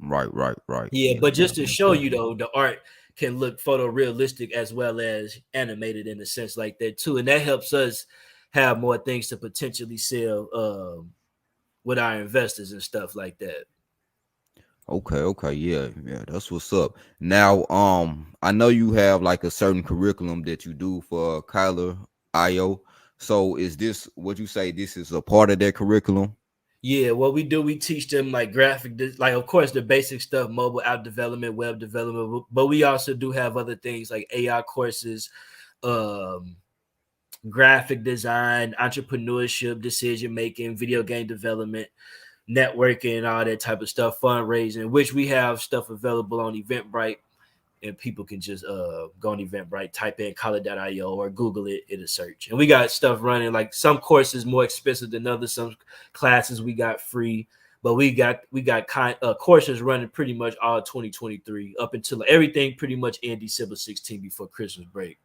Right. Yeah, Yeah, but yeah, just to most show you definitely. though, the art can look photorealistic as well as animated in a sense like that too, and that helps us have more things to potentially sell with our investors and stuff like that. Okay, yeah, that's what's up. Now, I know you have like a certain curriculum that you do for Kyler IO. So is this what you say? This is a part of that curriculum? Yeah, what we do, we teach them like like of course the basic stuff, mobile app development, web development, but we also do have other things like AI courses, um, graphic design, entrepreneurship, decision making, video game development, networking, and all that type of stuff, fundraising, which we have stuff available on Eventbrite, and people can just go on Eventbrite, type in collar.io or Google it, it'll search. And we got stuff running, like some courses more expensive than others, some classes we got free, but we got courses running pretty much all 2023 up until everything pretty much end December 16th before Christmas break.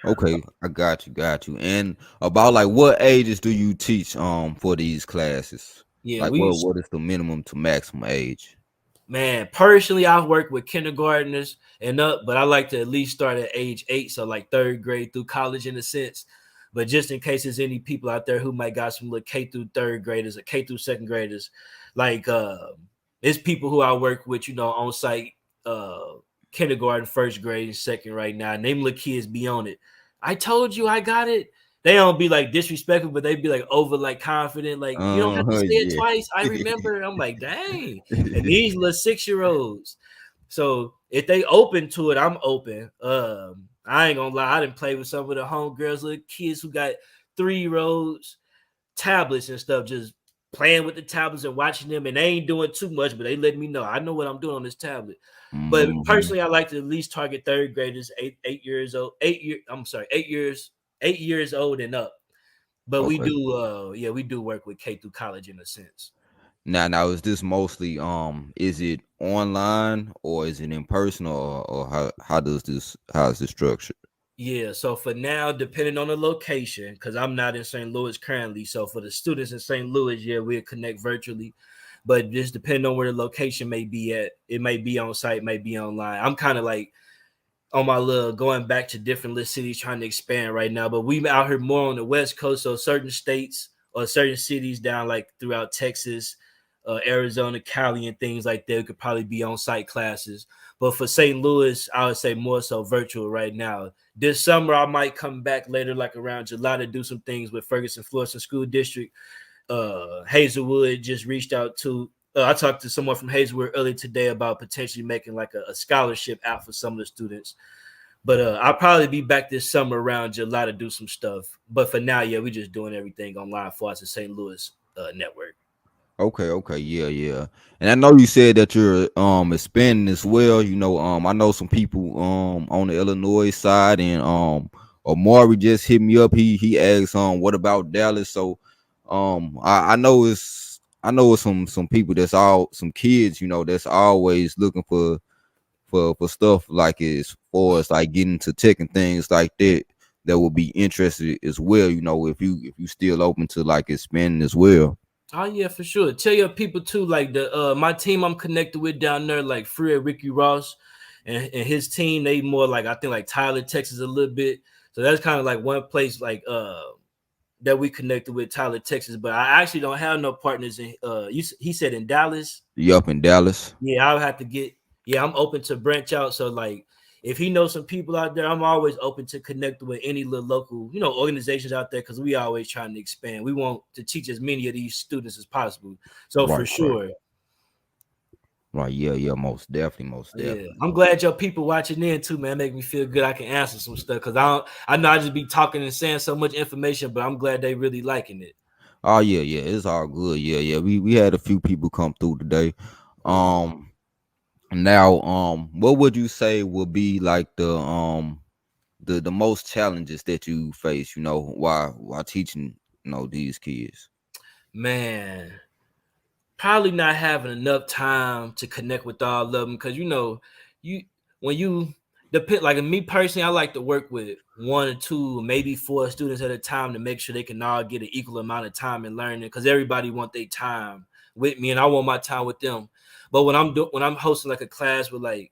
Okay, I got you. And about like what ages do you teach for these classes? Yeah, Like we what is the minimum to maximum age? man, personally, I've worked with kindergartners and up, but I like to at least start at age 8, so like third grade through college in a sense. But just in case there's any people out there who might got some little K through third graders or K through second graders, like it's people who I work with, on site, uh, kindergarten, first grade, and second right now. And them little kids be on it. I told you I got it. They don't be like disrespectful, but they be like over like confident, like you don't have to say it Yeah. twice. I remember. I'm like, dang. And these little 6-year-olds. So if they open to it, I'm open. I ain't gonna lie, I didn't play with some of the homegirls, little kids who got 3-year-olds, tablets and stuff, just playing with the tablets and watching them, and they ain't doing too much, but they let me know I know what I'm doing on this tablet. But Mhm. personally, I like to at least target third graders, 8 years old, 8 year. I'm sorry, 8 years, 8 years old and up. But we Okay. do, yeah, we do work with K through college in a sense. Now is this mostly is it online or is it in person or how is this structured? Yeah, so for now, depending on the location, because I'm not in St. Louis currently. So for the students in St. Louis, yeah, we'll connect virtually. But just depending on where the location may be at, it may be on site, may be online. I'm kind of like on my little going back to different little cities trying to expand right now. But we out here more on the West Coast, so certain states or certain cities down like throughout Texas, Arizona, Cali, and things like that could probably be on site classes. But for St. Louis, I would say more so virtual right now. This summer, I might come back later, like around July, to do some things with Ferguson Florissant School District. Hazelwood just reached out to. I talked to someone from Hazelwood earlier today about potentially making like a scholarship out for some of the students. But I'll probably be back this summer around July to do some stuff. But for now, yeah, we're just doing everything online for us at St. Louis network. Okay, yeah. And I know you said that you're expanding as well. I know some people on the Illinois side and Amari just hit me up. He asked what about Dallas? So I know it's some people that's all some kids, that's always looking for stuff like as far as like getting to tech and things like that would be interested as well, if you still open to like expanding as well. Oh yeah, for sure. Tell your people too, like the my team I'm connected with down there, like Fred Ricky Ross and his team, they more like I think like Tyler, Texas a little bit. So that's kind of like one place like that we connected with Tyler, Texas. But I actually don't have no partners in he said in Dallas. Yup, in Dallas. Yeah, I'll have to get. Yeah, I'm open to branch out. So like, if he knows some people out there, I'm always open to connect with any little local, organizations out there because we always trying to expand. We want to teach as many of these students as possible. So for Right. sure, Right. Yeah, most definitely, most yeah, definitely. I'm glad your people watching in too, man. Make me feel good. I can answer some stuff because I know I just be talking and saying so much information, but I'm glad they really liking it. Oh yeah, it's all good. Yeah. We had a few people come through today. Um Now, what would you say would be like the most challenges that you face, while teaching, these kids? Man, probably not having enough time to connect with all of them because you when you depend like me personally, I like to work with one or two, maybe four students at a time to make sure they can all get an equal amount of time in learning because everybody want their time with me and I want my time with them. But when I'm hosting like a class with like,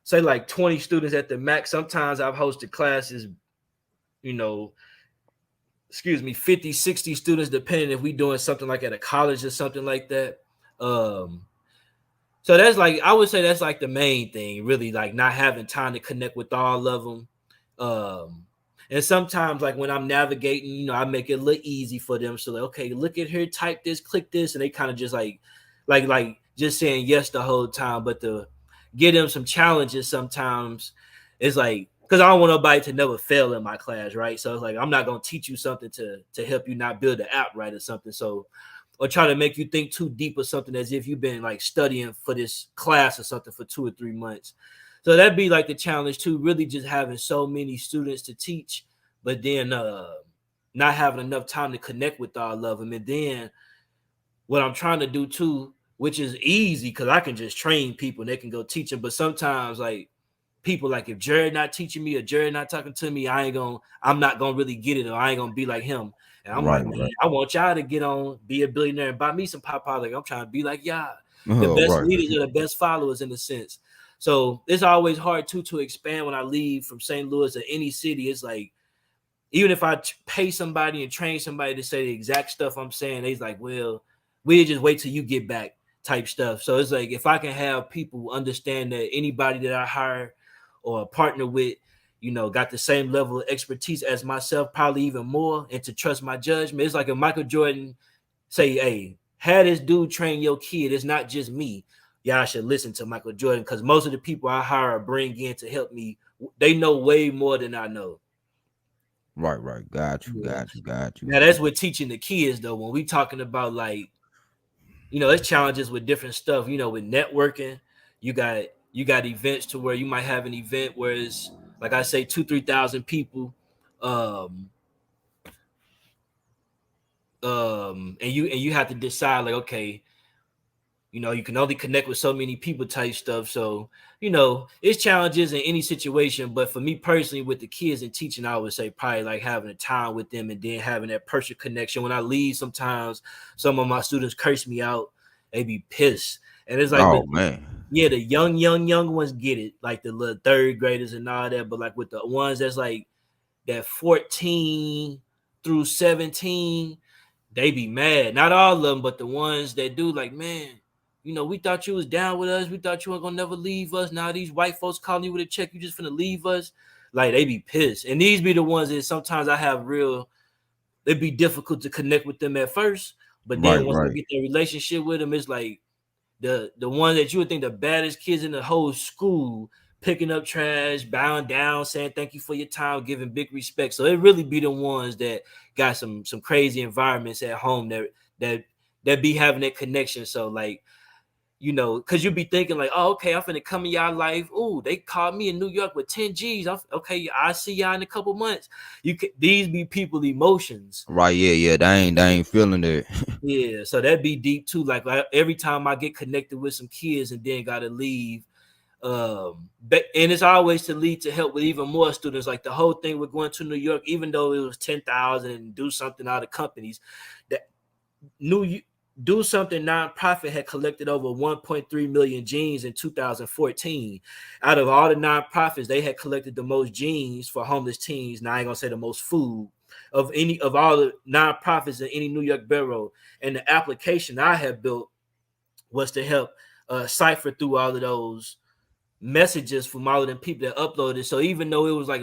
say like 20 students at the max, sometimes I've hosted classes, 50, 60 students, depending if we doing something like at a college or something like that. So that's like, I would say that's like the main thing, really, like not having time to connect with all of them. And sometimes like when I'm navigating, I make it look easy for them. So like, okay, look at here, type this, click this, and they kind of just like just saying yes the whole time. But to get them some challenges sometimes it's like, because I don't want nobody to never fail in my class, right? So it's like, I'm not going to teach you something to help you not build the app right or something. So, or try to make you think too deep or something as if you've been like studying for this class or something for 2 or 3 months. So that'd be like the challenge too, really just having so many students to teach, but then not having enough time to connect with all of them. And then what I'm trying to do too, which is easy because I can just train people and they can go teach them. But sometimes like people, like if Jared not teaching me or Jared not talking to me, I'm not gonna really get it, or I ain't gonna be like him. And I'm like, man, I want y'all to get on, be a billionaire, and buy me some pop. Like I'm trying to be like y'all. The best leaders are the best followers in a sense. So it's always hard to expand when I leave from St. Louis or any city. It's like, even if I pay somebody and train somebody to say the exact stuff I'm saying, they's like, well, we'll just wait till you get back type stuff. So it's like, if I can have people understand that anybody that I hire or partner with, got the same level of expertise as myself, probably even more, and to trust my judgment. It's like if Michael Jordan say, hey, have this dude train your kid. It's not just me. Y'all should listen to Michael Jordan, because most of the people I hire or bring in to help me, they know way more than I know. Right. Got you. Now that's with teaching the kids though. When we talking about like, it's challenges with different stuff, with networking, you got events to where you might have an event where it's like I say 2,000-3,000 people. And you have to decide like, okay, you can only connect with so many people type stuff. So, it's challenges in any situation. But for me personally, with the kids and teaching, I would say probably like having a time with them and then having that personal connection. When I leave, sometimes some of my students curse me out. They be pissed. And it's like, oh man, yeah, the young ones get it, like the little third graders and all that. But like with the ones that's like that 14 through 17, they be mad. Not all of them, but the ones that do, like, man, we thought you was down with us. We thought you weren't gonna never leave us. Now these white folks calling you with a check, you just finna leave us. Like, they be pissed. And these be the ones that sometimes I have it'd be difficult to connect with them at first. But then once I get that relationship with them, it's like the one that you would think the baddest kids in the whole school, picking up trash, bowing down, saying thank you for your time, giving big respect. So it really be the ones that got some crazy environments at home that be having that connection. So like, because you'll be thinking like, oh, okay, I'm finna come in y'all life. Oh, they called me in New York with 10 G's. Okay, I'll see y'all in a couple months. These be people emotions. Right, yeah. They ain't feeling it. Yeah, so that'd be deep too. Like every time I get connected with some kids and then gotta leave, and it's always to lead to help with even more students. Like the whole thing with going to New York, even though it was 10,000 and do something out of companies, that Do Something nonprofit had collected over 1.3 million jeans in 2014. Out of all the nonprofits, they had collected the most jeans for homeless teens. Now I ain't gonna say the most food of all the nonprofits in any New York borough. And the application I had built was to help cipher through all of those messages from all of them people that uploaded. So even though it was like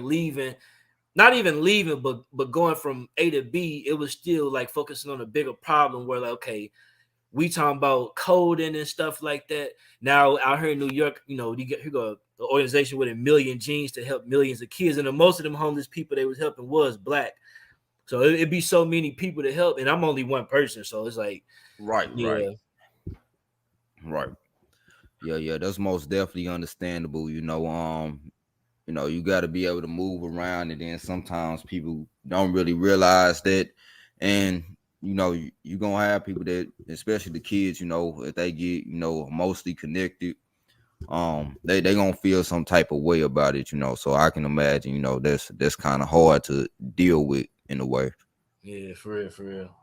not even leaving, but going from A to B, it was still like focusing on a bigger problem where like, okay, we talking about coding and stuff like that. Now out here in New York, you go an organization with 1 million jeans to help millions of kids, and most of them homeless people they was helping was Black. So it'd be so many people to help, and I'm only one person, so it's like, right. Yeah, that's most definitely understandable. You got to be able to move around, and then sometimes people don't really realize that. And you're gonna have people that, especially the kids, if they get mostly connected, they gonna feel some type of way about it, so I can imagine, that's kind of hard to deal with in a way. Yeah, for real.